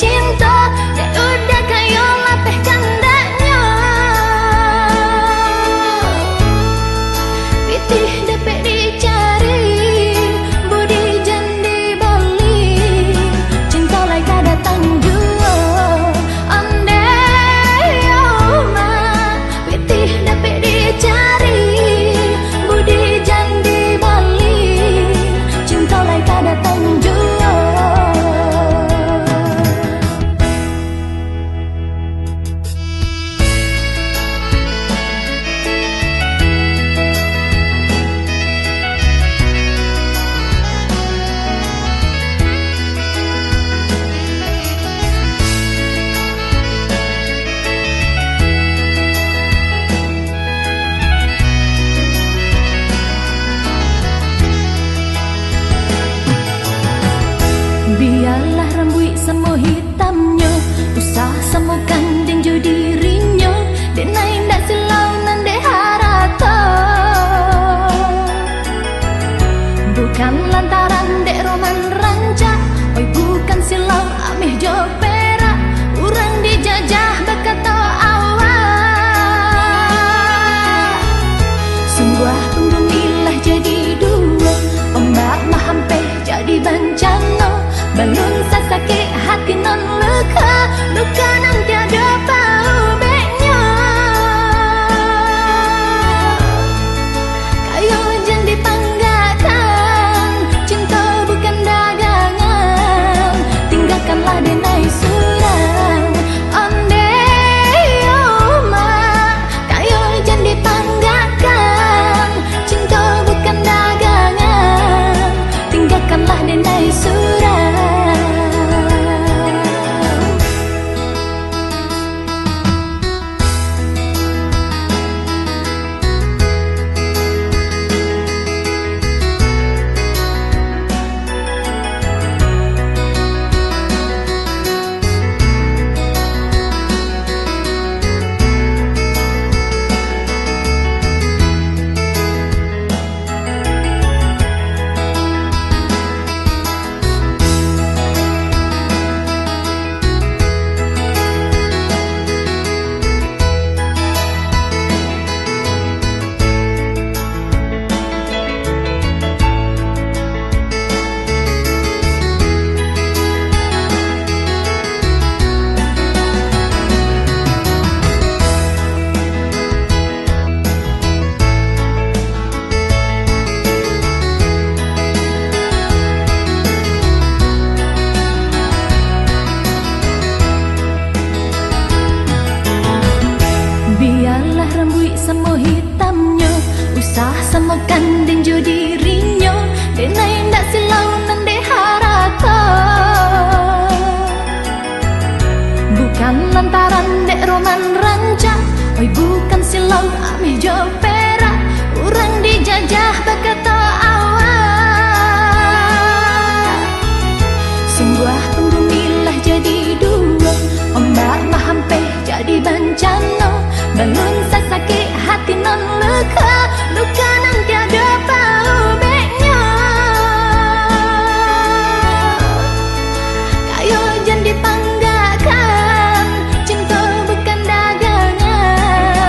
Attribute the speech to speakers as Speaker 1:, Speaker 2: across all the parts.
Speaker 1: cinta, dek udah kayo lapeh candanya. Pitih dapet dicari, budi jandi bali, cinta lai kada tanjua. Andai oma, pitih dapet dicari, budi jandi bali, cinta lai kada tanjua. Biarlah rambut semu hitamnya, usah semukan dan jo dirinya, dek naik ndak silau nan dek harata. Bukan lantaran dek roman rancak, oi bukan silau ameh jo perak, urang dijajah berkata awak. Sungguh penggumilah jadi dua, ombak mahampeh jadi bencana. Balun sasakit hati non luka, luka nan tiada paubeknya. Kayo jangan dipanggakan, cinta bukan dagangan, tinggalkanlah denai surang. Andai oma, kayo jangan dipanggakan, cinta bukan dagangan, tinggalkanlah denai surang. Biarlah rambut semu hitamnya, usah semukan dan jo dirinya, dek naik ndak silau nan dek harata. Bukan lantaran dek roman rancak, oi bukan silau ameh jo perak, urang dijajah berkata awak. Sungguh penggumilah jadi dua, ombak mahampeh jadi bencana. Balun sasakit hati non luka, luka nan tiada paubeknya. Kayo jangan dipanggakan, cinta bukan dagangan,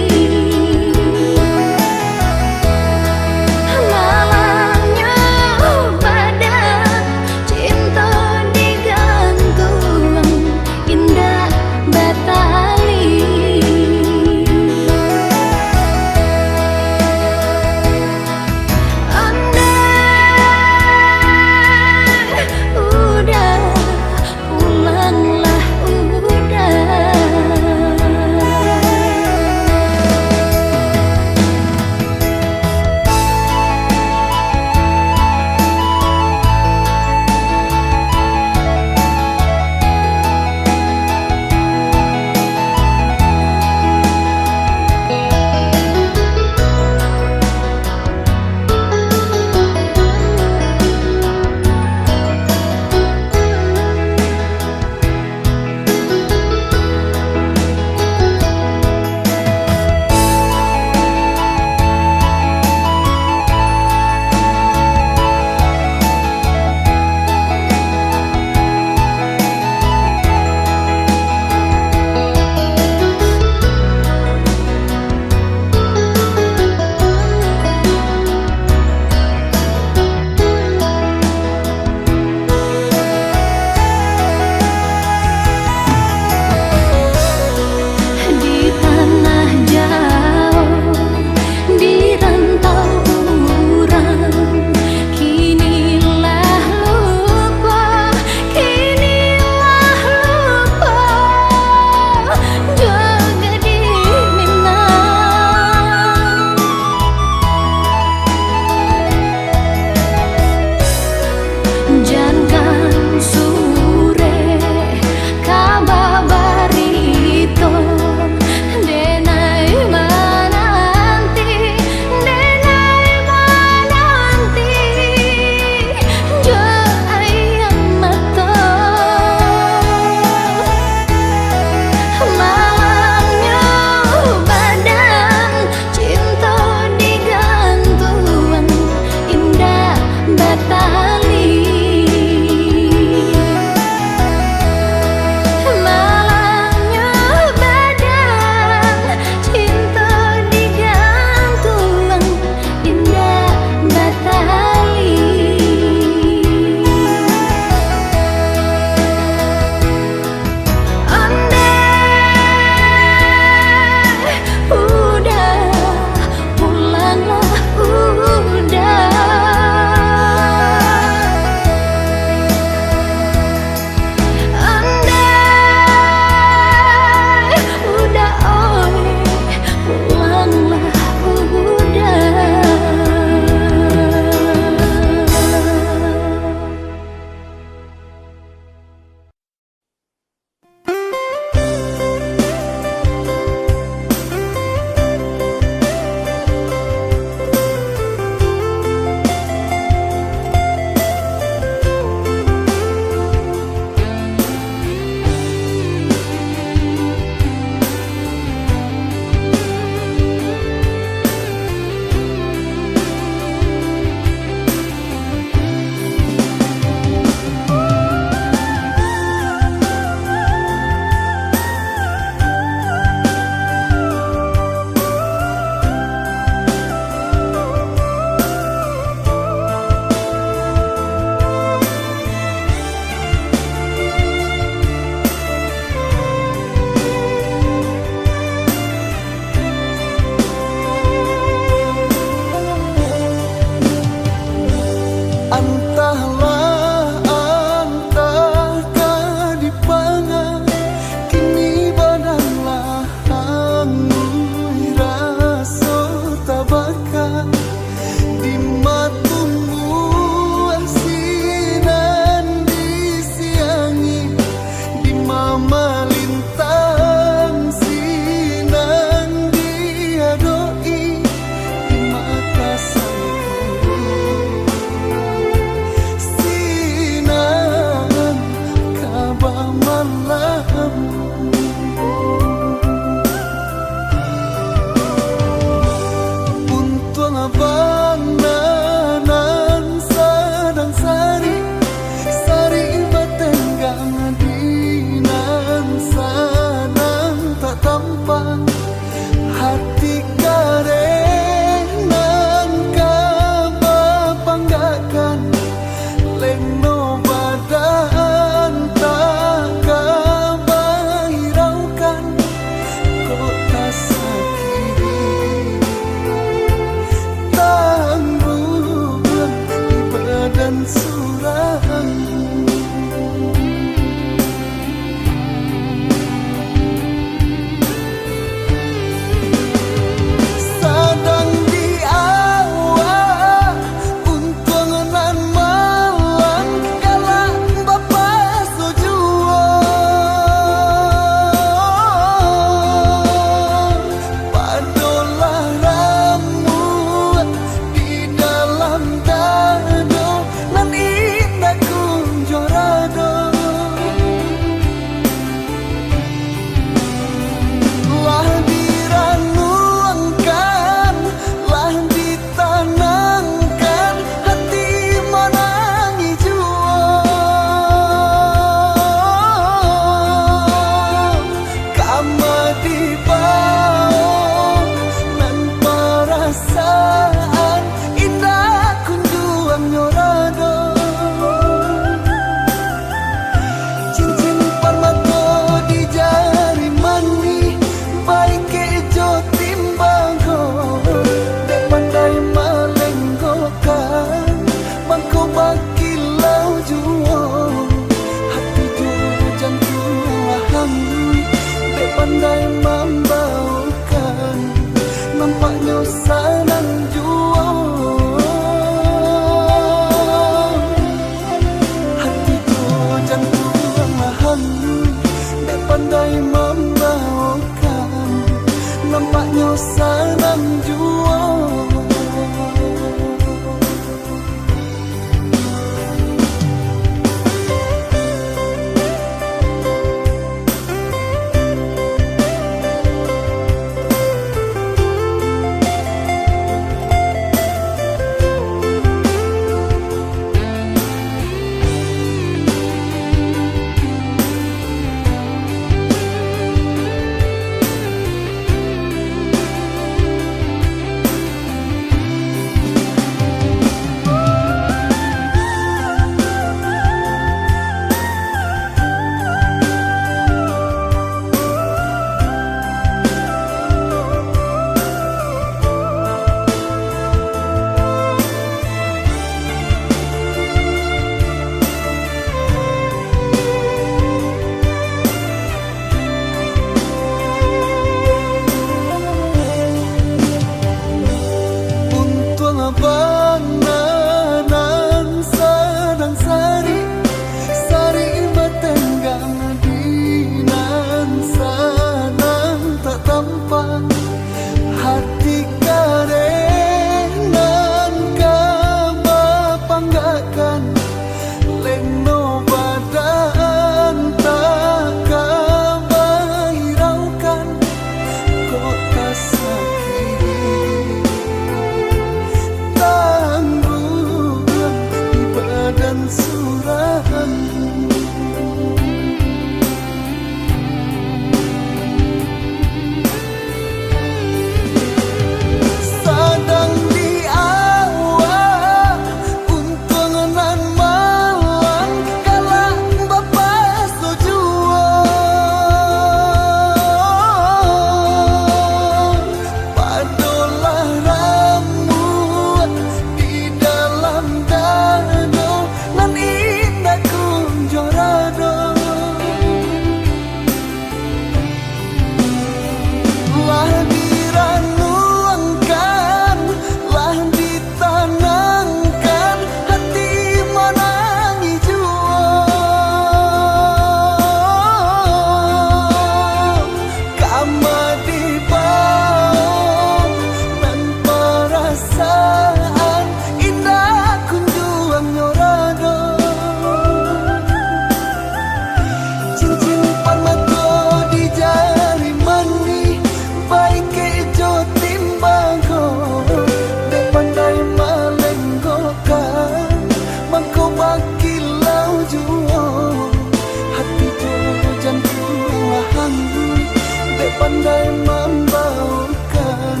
Speaker 2: pandai membaurkan,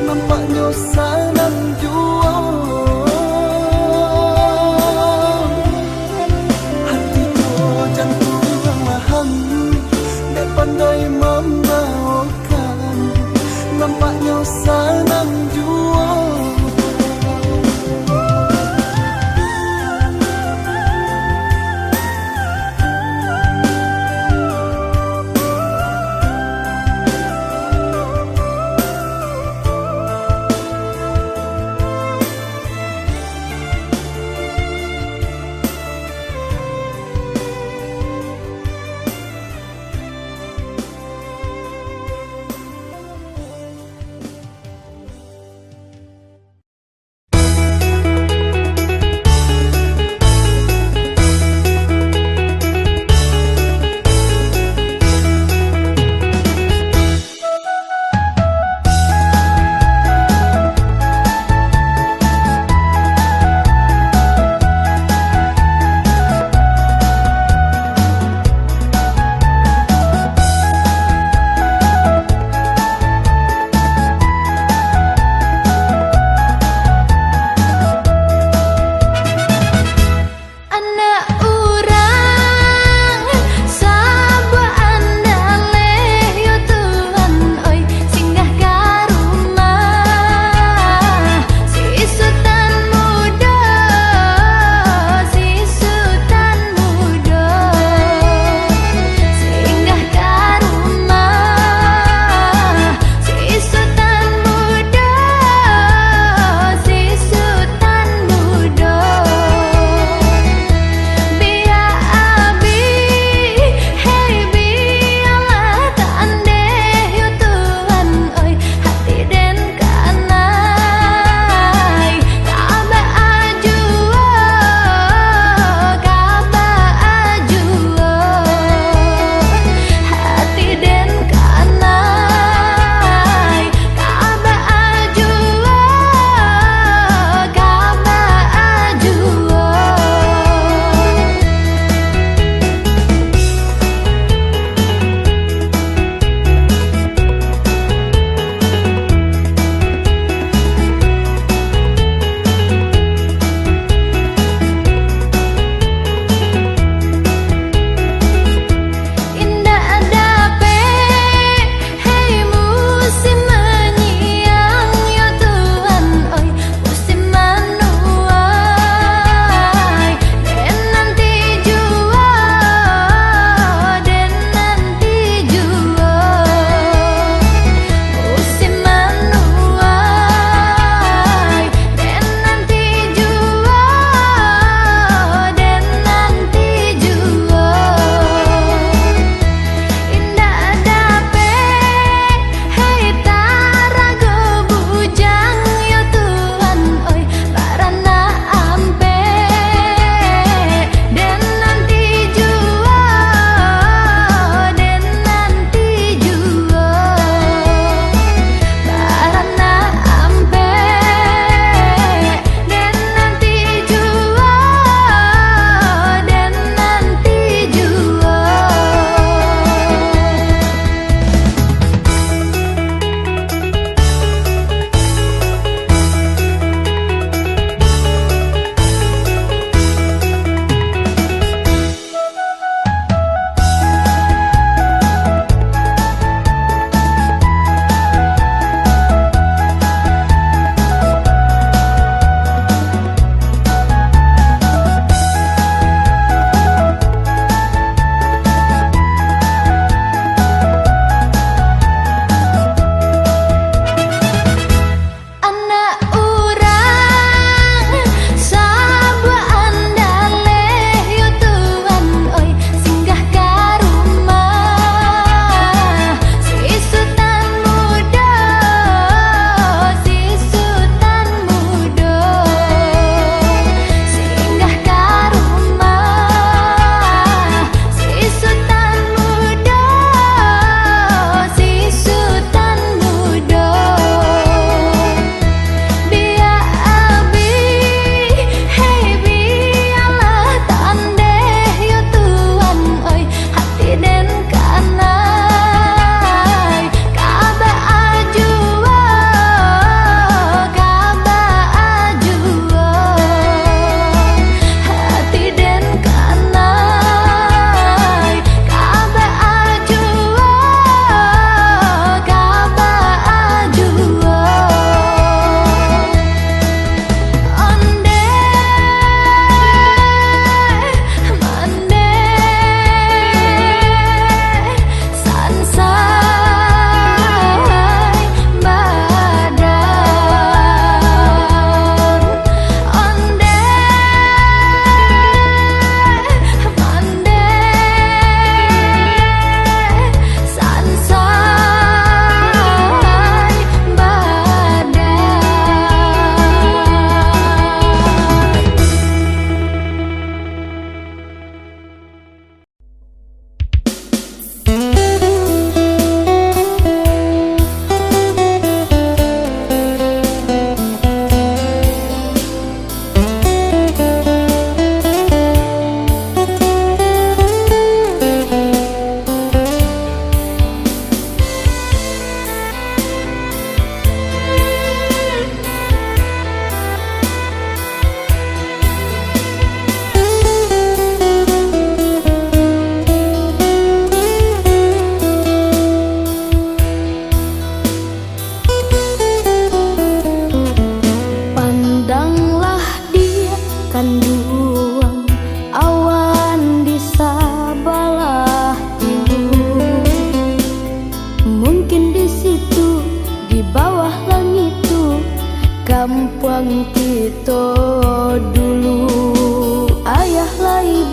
Speaker 2: nampaknya sangat jual. Hatiku jantung perlahan, dek pandai membaurkan, nampaknya sangat jual.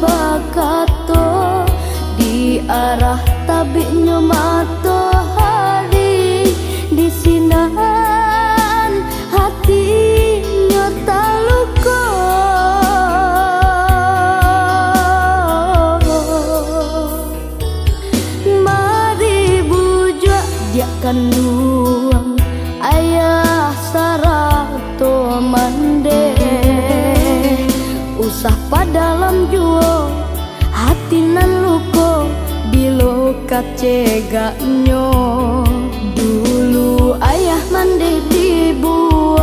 Speaker 1: bakato di arah tabiknya matahari di sinan hatinya taluko. Mari bujuk dia kanduang ayah sarato mande usah padalam juo hati nan luko bilo kaceganyo. Dulu ayah mande dibuang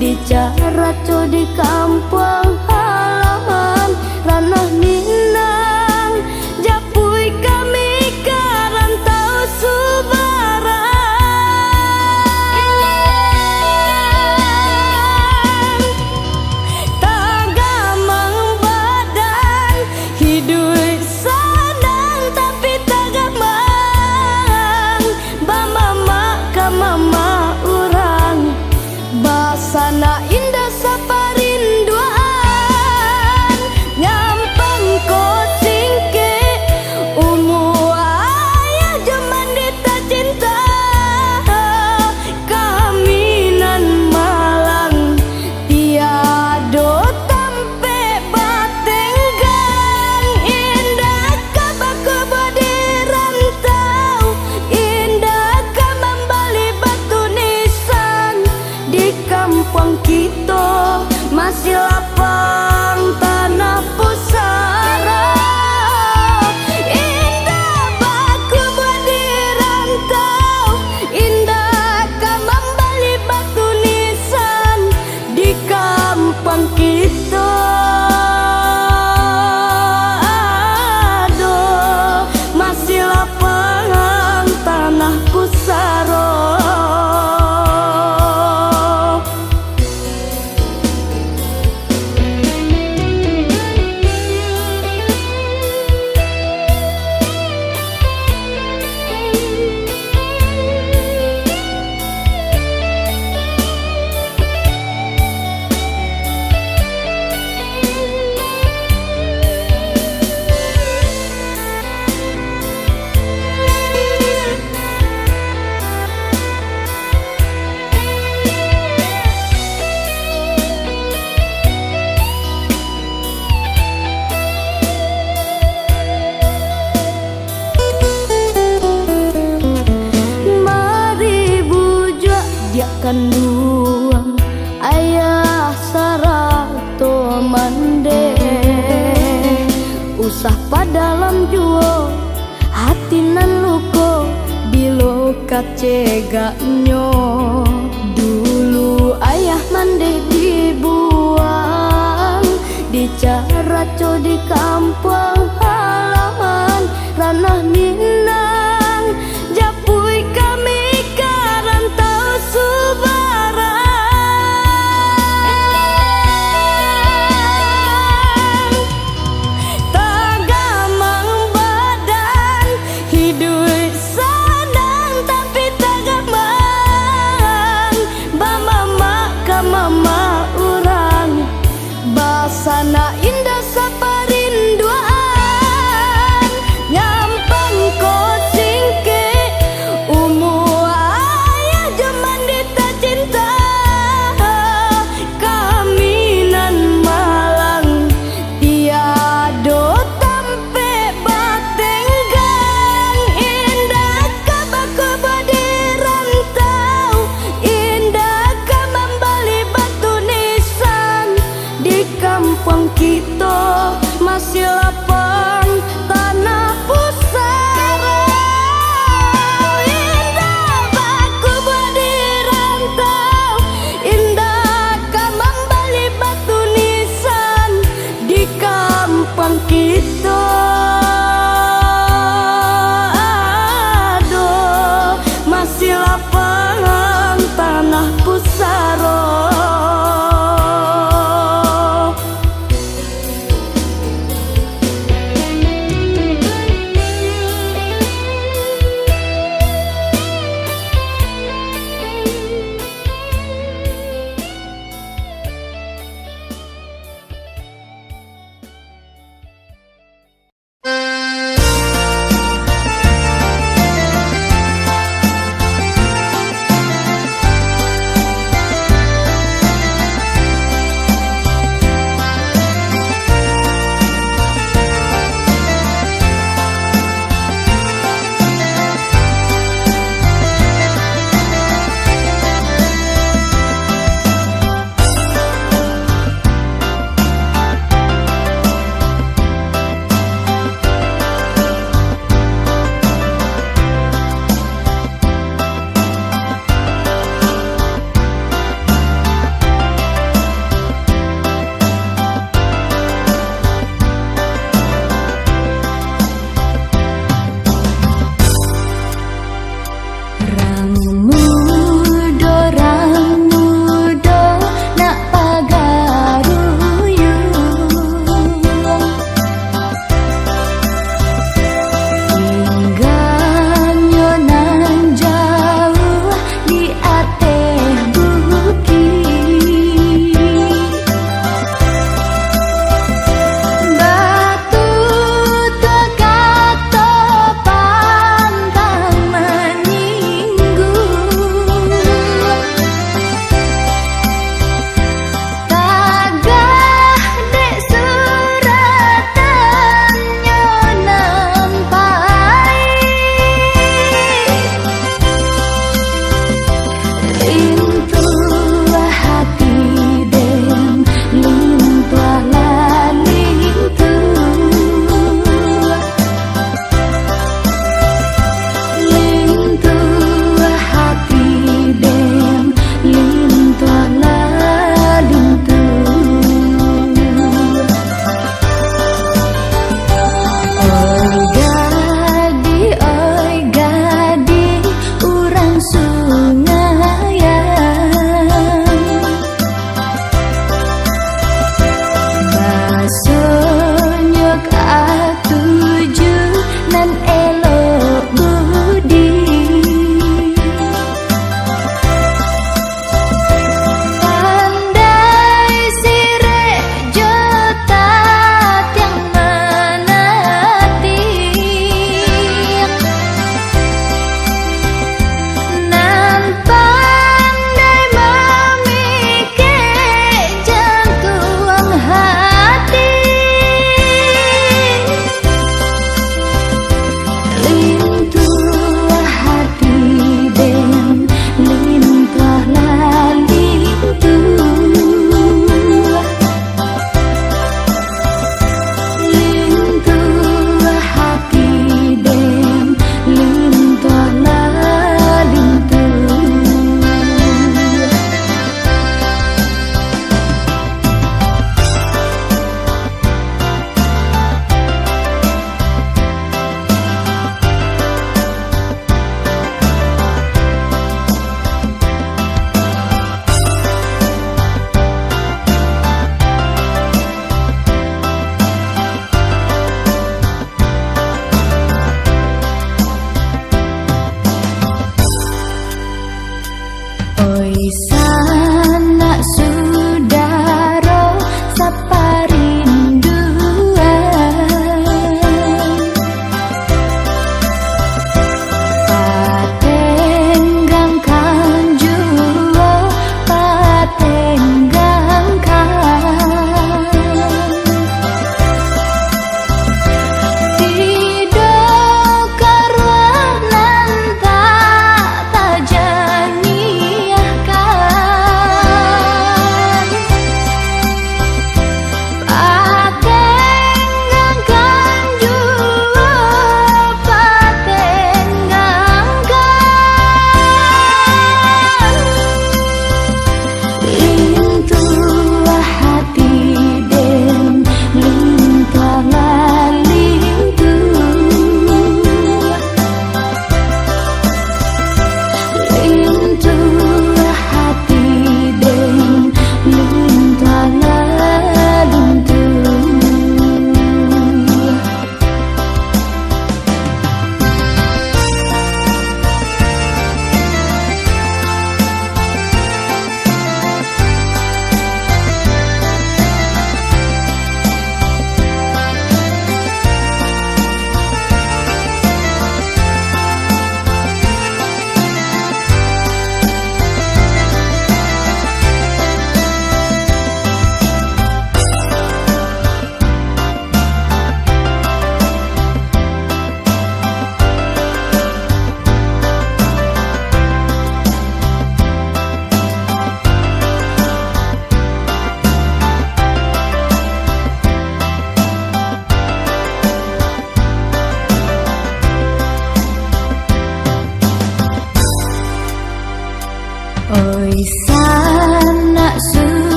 Speaker 1: di caraco di kampung halaman ranah Minang japui kami karantau Subaran. Tagamang badan hidup senang tapi tagamang bamama ka mama urang basana indah saparinduan nyampang ko singke umu ayah jaman dita cinta kaminan malang tiado tampe batenggang indah kabaku bodi rantau indah kamambali batu nisan di kampung kita masih lapang tanah pusara indah baku bodi rantau indah kamambali batu nisan di kampung kita. Aduh masih lapang tanah pusara. Mari bujuk dia kanduang ayah sarato mande usah padalam juo hati nan luko bilo kaceganyo. Dulu ayah mande dibuang di caraco di kampung halaman ranah Minang japui kami karantau Subaran. Tagamang badan hidup senang tapi tagamang bamama ka mama urang basana indah saparinduan nyampang ko singke umu ayah jaman dita cinta kaminan malang tiado tampe batenggang indah kabaku bodi rantau indah kamambali batu nisan di kampung kita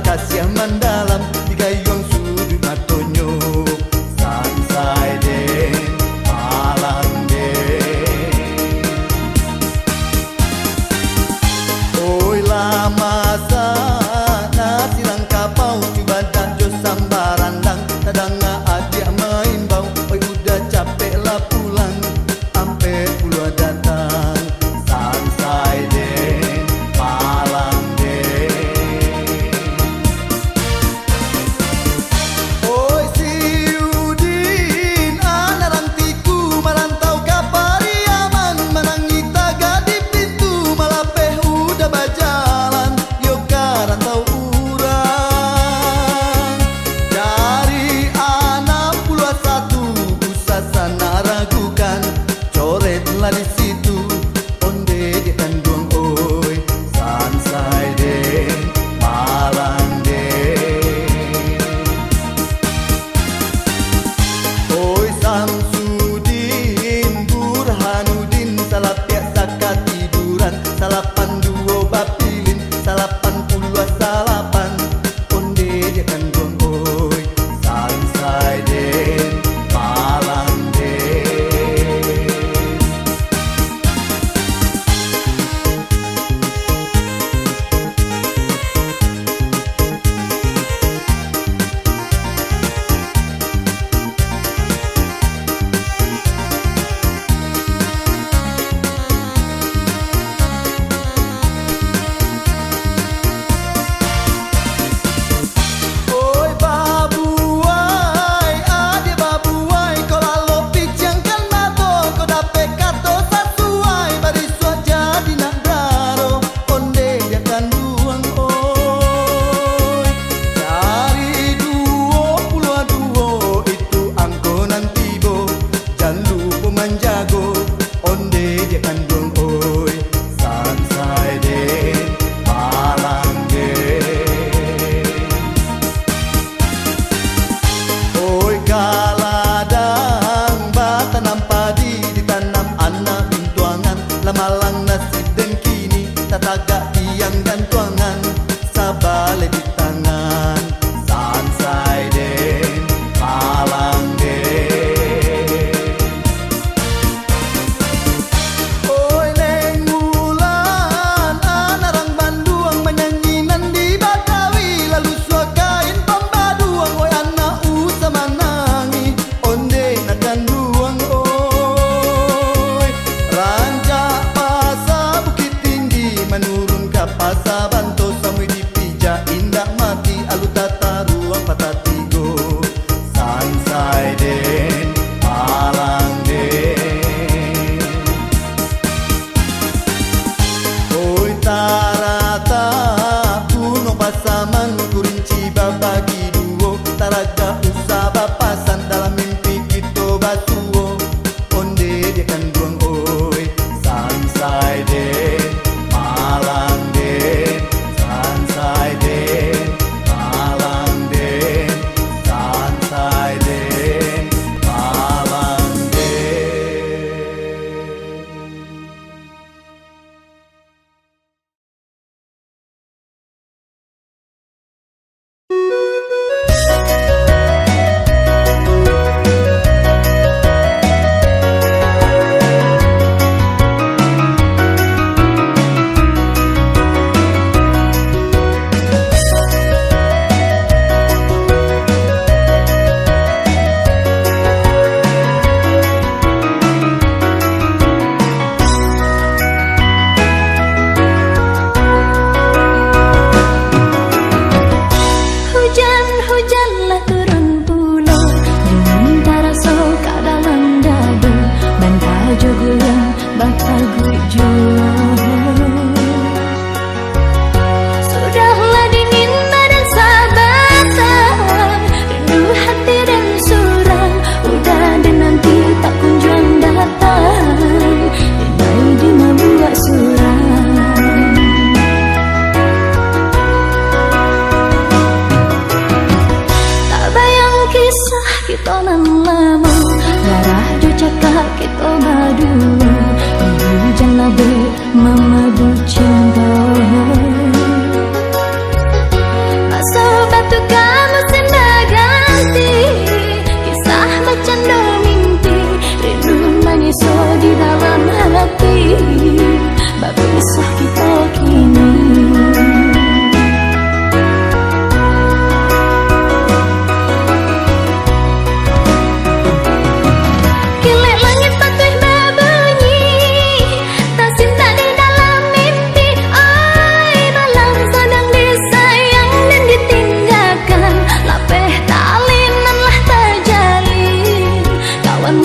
Speaker 2: Kasih mendalam di gayung sudut matonyo sansai den malang den oi lama sana silang kapau coba dan jo sambarandang tadanga adia main bau oi udah capek lah pulang ampe puluh datang sansai den malang den. Di situ onde di tanduang oi sansai den malang den oi Samsudin Burhanuddin salah biasa katiduran salapan duo bapilin salapan puluh salapan onde di tanduang oi sansai den malang den. Manjago onde dia kandung oi sansai den malang den oi kaladang batanam padi ditanam anak bintuangan lamalang nasib dan kini tataga tiang dan tuangan sabale di tangan sansai den malang den. Pasabanto samui dipija indah mati alu tata ruang patatigo sansai den malang den oi tarata puno pasaman kurinci babagi duo taraga usaba pasan dalam mimpi kita basuo onde dia kandung oi sansai den.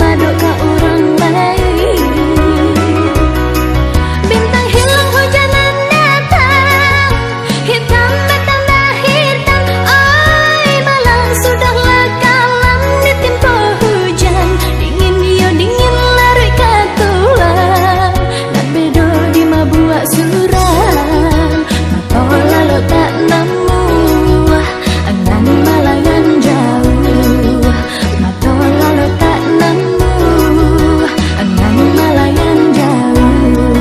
Speaker 1: madu ke orang lain. Bintang hilang hujanan datang, hitam bertambah hitam. Oi malam sudahlah kalam ditimpa hujan. Dingin yo dingin larut ke tulang, dan bedo di mabuak surang. Mata lalu tak nemu, angan malayan jauh. Mata lalu tak nemu, angan malayan jauh.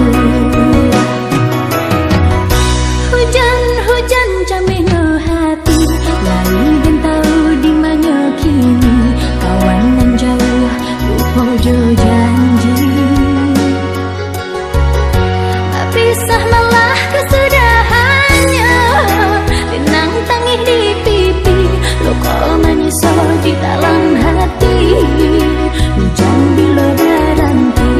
Speaker 1: Hujan-hujan camino hati, lain gentau di mana kini. Kawan nan jauh lupa jo janji, berpisah malah kesudahannya. Tenang tangih di pipi, luka menyesal di dalam hati. Hujan bila berhenti.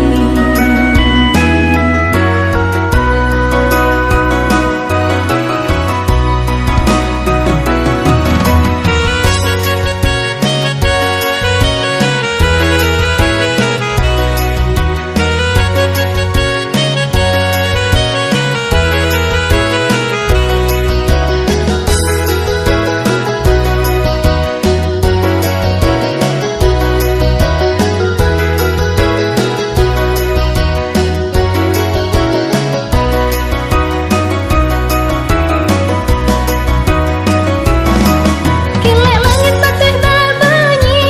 Speaker 1: Kilat langit patut berbunyi,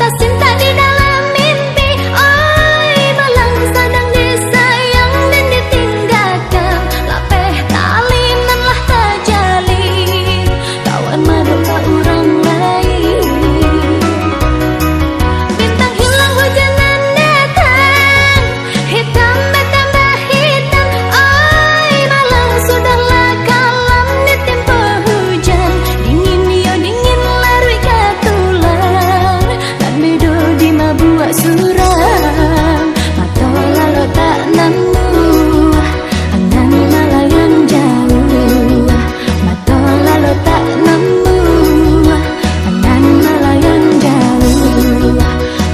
Speaker 1: tak cinta di dalam mimpi. Oi malang sedang disayang dan ditinggalkan. Lapeh taliman lah terjalin, kawan madu ke orang lain. Bintang hilang hujanan datang, hitam bertambah hitam. Oi malang sudahlah kalam ditimpa hujan. Dingin yo dingin larut ke tulang, dan bedo di mabuak surang. Mata lalu tak nemu, angan malayan jauh. Mata lalu tak nemu, angan malayan jauh.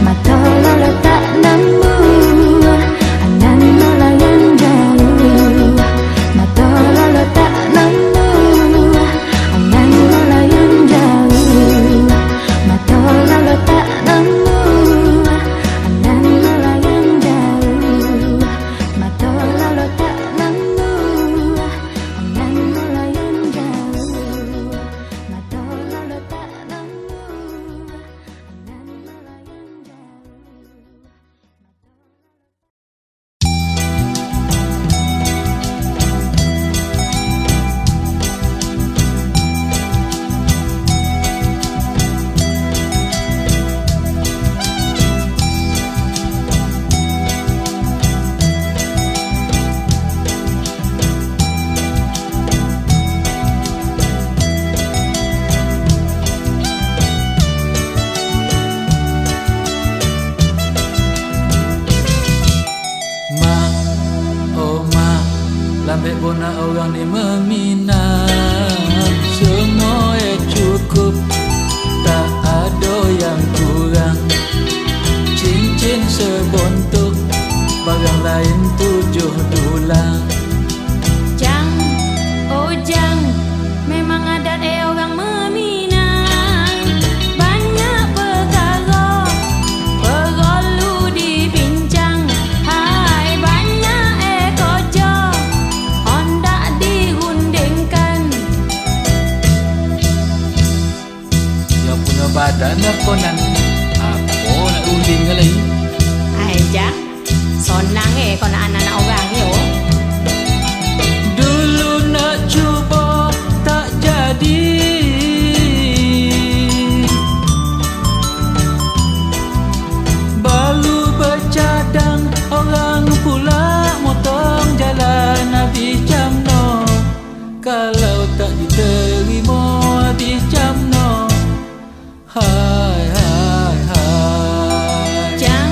Speaker 1: Mata lalu tak nemu, angan malayan jauh. Mata lalu tak nemu, angan malayan jauh. Mata lalu tak nemu, angan malayan jauh. Mata lalu tak nemu, angan malayan jauh. Mata lalu tak nemu, angan malayan
Speaker 3: Ma, oh ma, lambe bona orang ni meminang. Semua cukup, tak ada yang kurang. Cincin sebontuk, barang lain 7 tulang.
Speaker 1: Jang, oh jang, memang adat orang meminang. Banyak perkara perlu dibincang. Hai banyak kerja hendak dirundingkan.
Speaker 3: Yang punya badan apa nan? Apa nak runding ke lagi?
Speaker 4: Ai Jang, sonang kau nak anak-anak orang yo.
Speaker 3: Dulu nak cuba tak jadi. Baru bercadang orang pula motong jalan habis jamno. Kalau tak diterima habis jamno. Hai hai hai.
Speaker 4: Jang,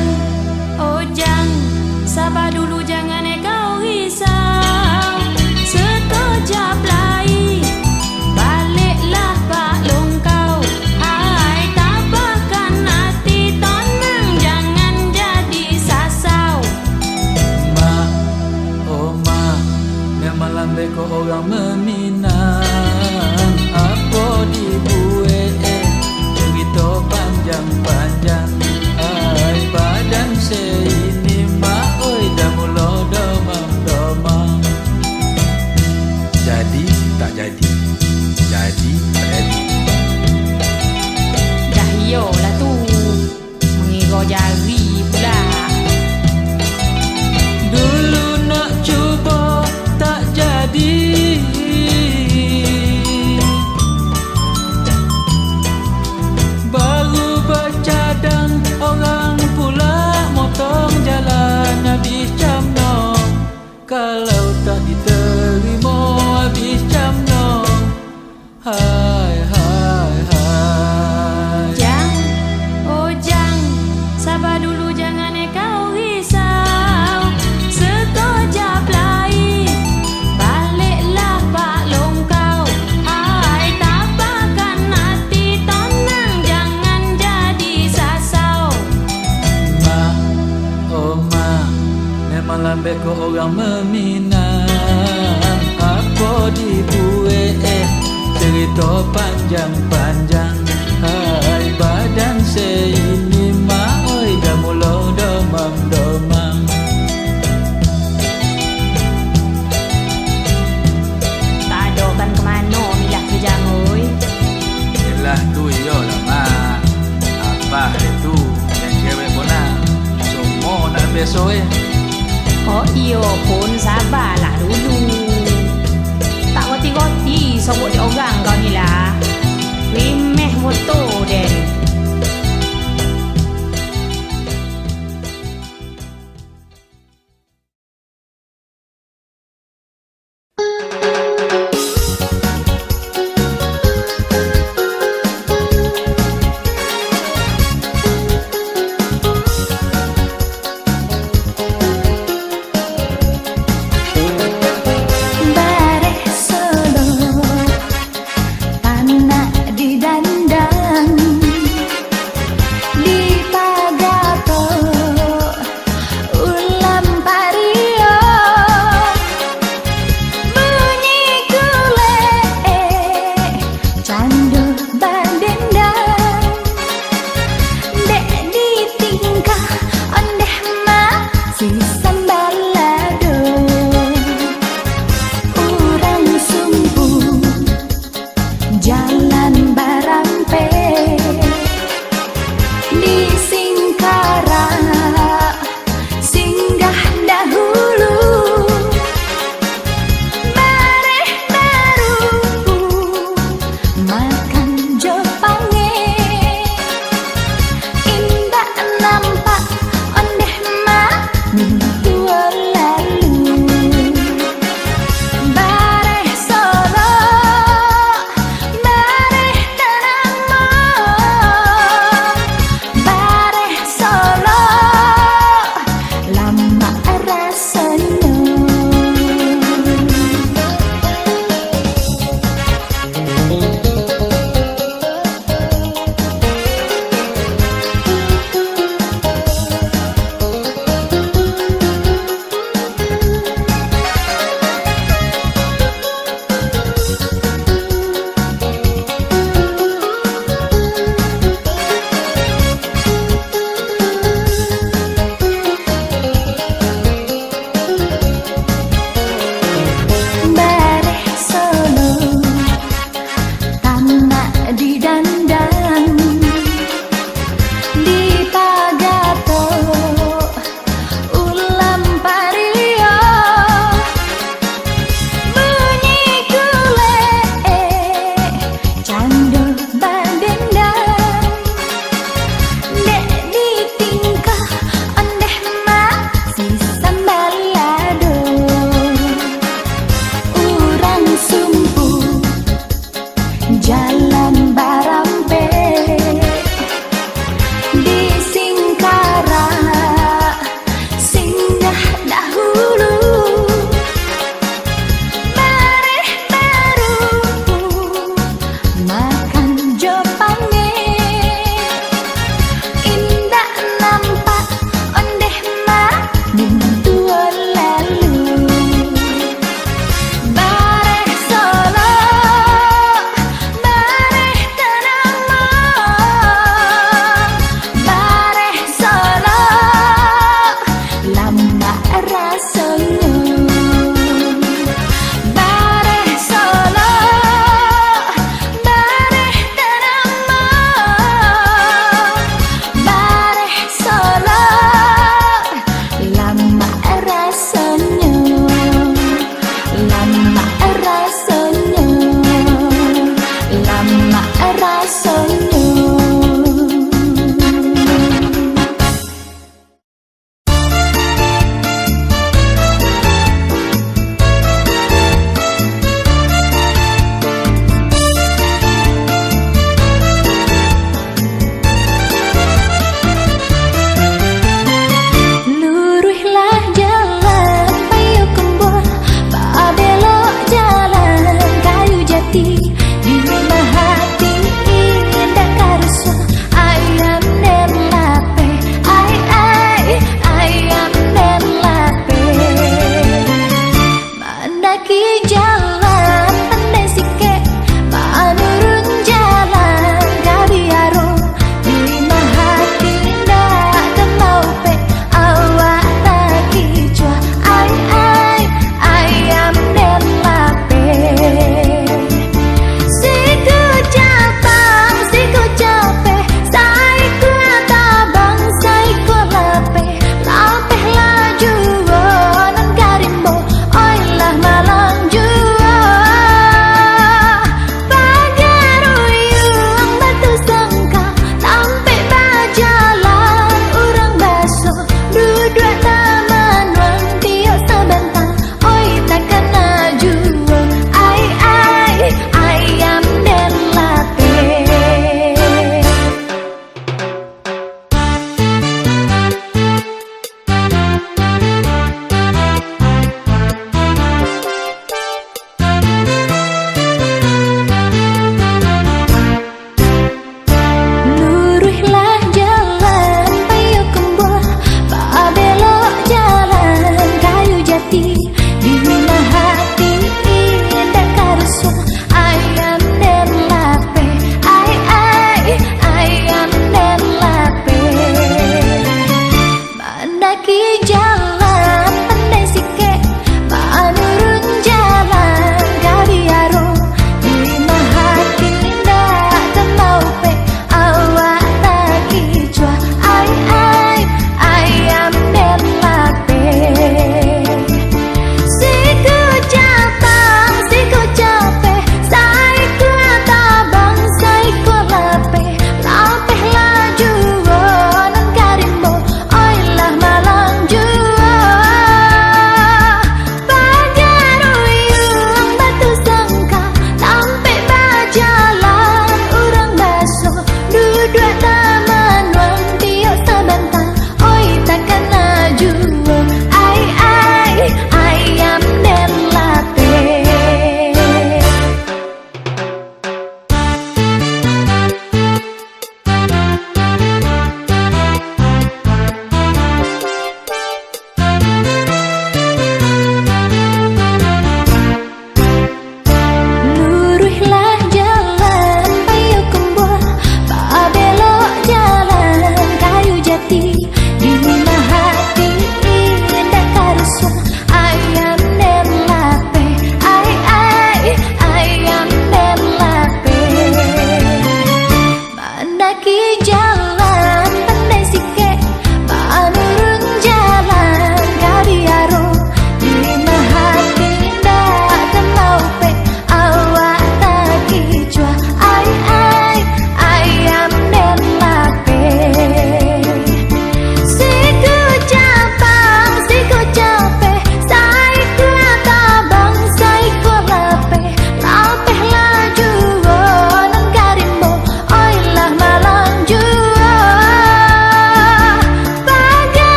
Speaker 4: jari pula.
Speaker 3: Dulu nak cuba tak jadi, baru bercadang orang pula motong jalan habis camno. Kalau tak diterima habis camno. Hai hai hai.
Speaker 4: Jang, oh jang, sabar dulu jangan kau risau. Sekejap lagi baliklah Pak Long kau. Hai tapakan hati tenang, jangan jadi sasau.
Speaker 3: Mak, oh mak, memang lambat kau orang meminang. Apa dibuat cerita panjang-panjang. Hai badan saya ini mak, oi dah mula demam-demam.
Speaker 4: Tak ada kan ke mana milah tu jang oi.
Speaker 3: Yelah tu iyalah mak. Apa itu yang cewek bonang semua nak besok
Speaker 4: Oh iyo pun sabarlah dulu. Tak roti-roti sobok di orang kau ni lah. Rimeh motor deh.
Speaker 1: Bareh solo, anak didandang.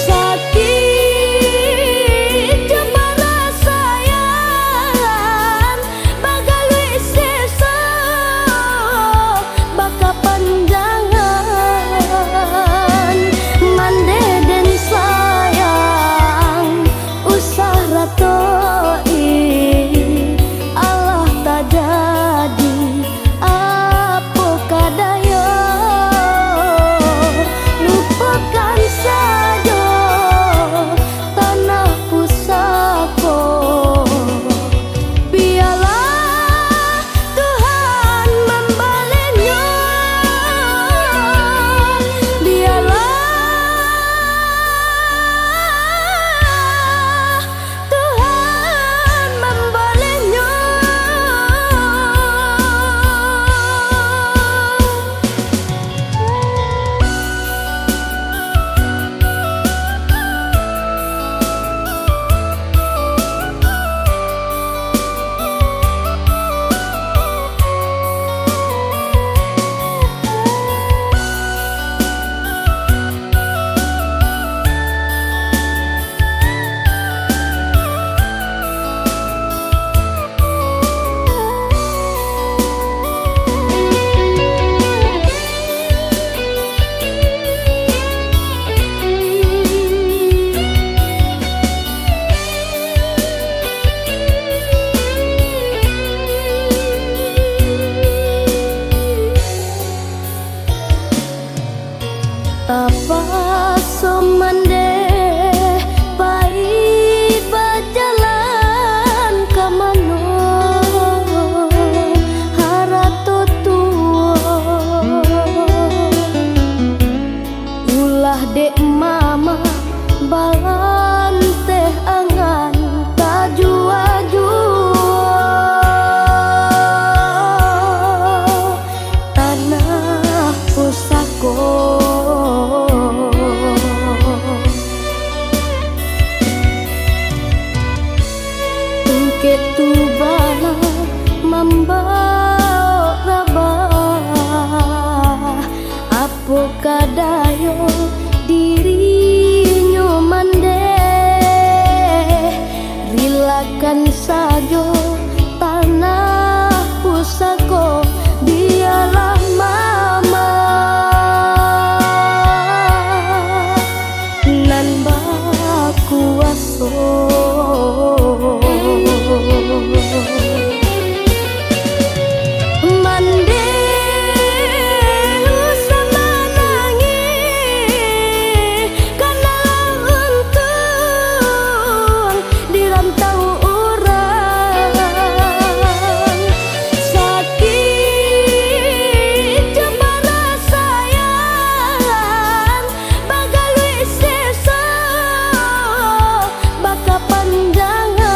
Speaker 1: Sakit kadayo dirinya mande rilakan sajo tanah pusako dialah mama nan bakuaso mande sama nangi karena untung dirantau orang sakit cemara sayang bagalui sesa baka panjangan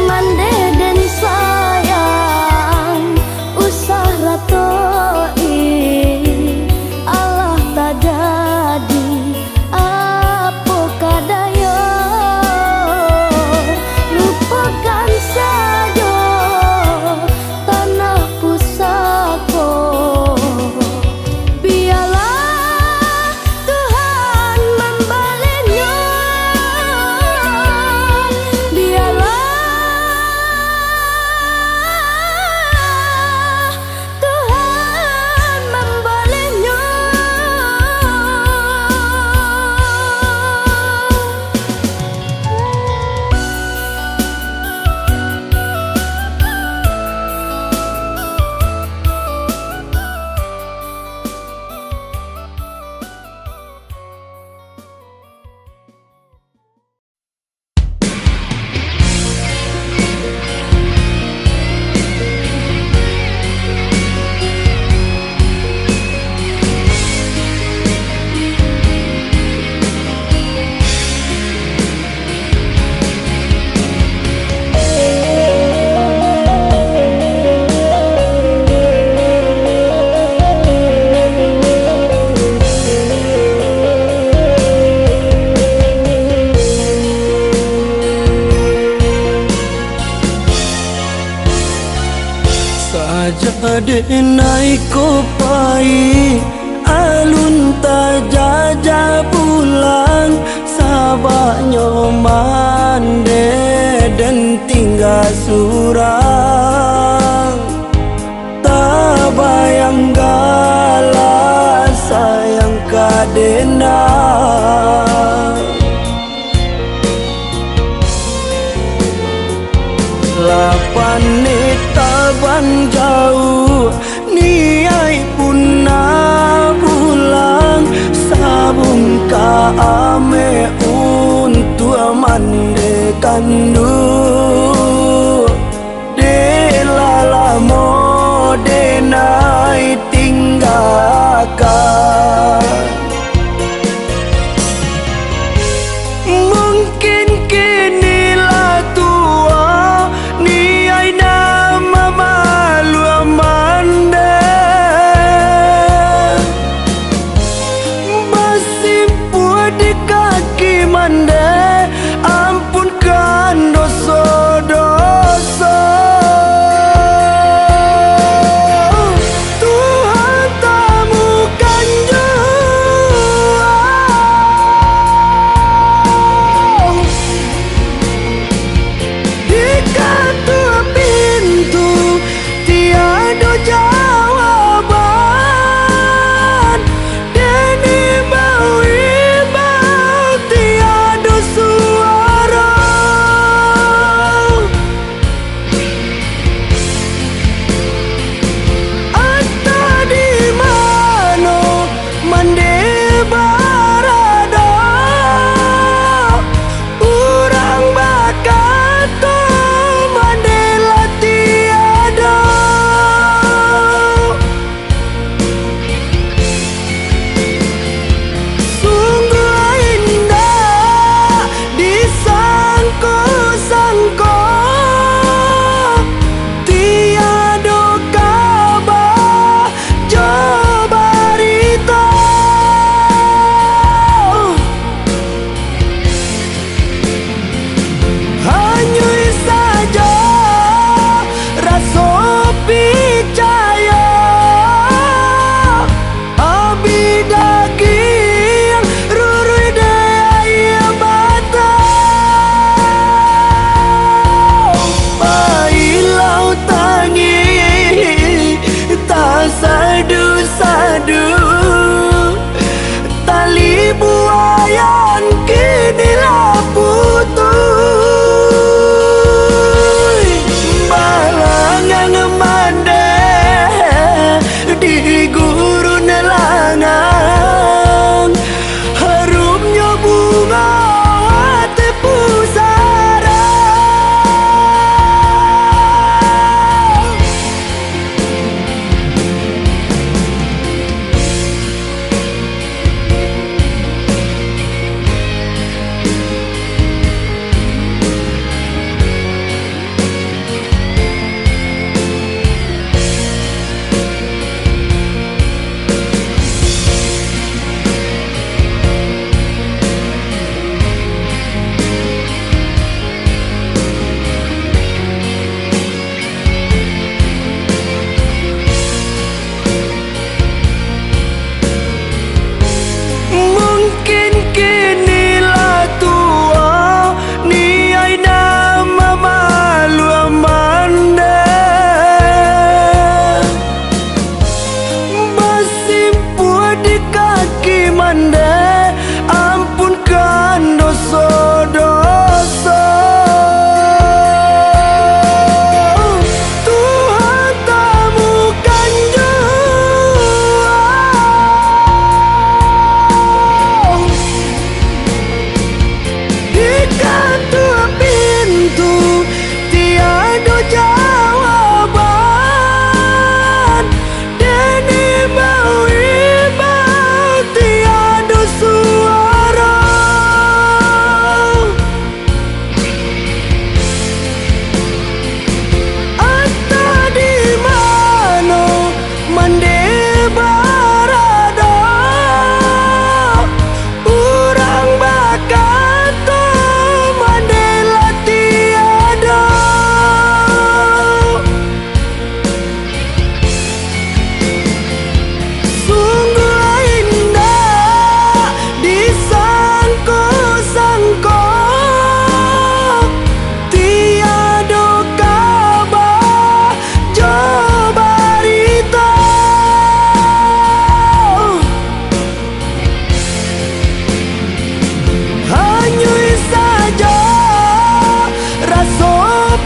Speaker 1: mande den sayang usah ratoi Allah tak jadi apa kadayo lupakan saja tanah pusako biarlah Tuhan membalinya biarlah Tuhan membalinya
Speaker 5: saja denai kopai alun tajaja pulang sabaknya mande dan tinggal surang tak bayang gala sayang kadena lapan taban jauh niai pun na pulang sabung ka ame untuk mande kandu de lala mo de nai tinggalkan mungkin kini lah tua ni aina malu amande masih buat di kaki mande ampunkan dosa-dosa Tuhan tamukan jauh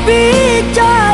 Speaker 5: bicara